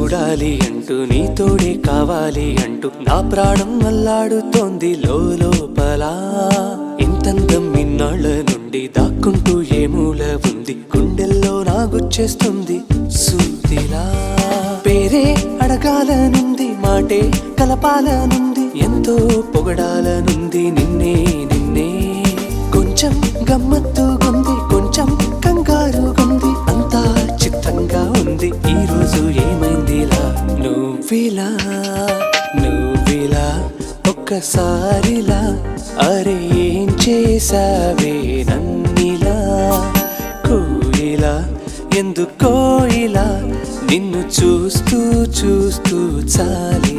చూడాలి అంటూ నీ తోడే కావాలి అంటూ నా ప్రాణం అల్లాడుతోంది లోపల. ఇంతందం ఇన్నాళ్ళ నుండి దాక్కుంటూ ఏ మూల ఉంది, గుండెల్లో నాగుచ్చేస్తుంది సూదిలా. పేరే అడగాలనుంది, మాటే కలపాలనుంది, ఎంతో పొగడాలనుంది నిన్నే నిన్నే. కొంచెం గమ్మత్తుగుంది, కొంచెం కంగారుగుంది, అంతా చిత్తంగా ఉంది. ఈ రోజు ఏమైందిలా నువ్విలా నువ్విలా ఒక్కసారిలా, అరే ఏం చేసావే నన్నిలా. కోయిలా ఎందుకో ఇలా నిన్ను చూస్తూ చూస్తూ చాలి.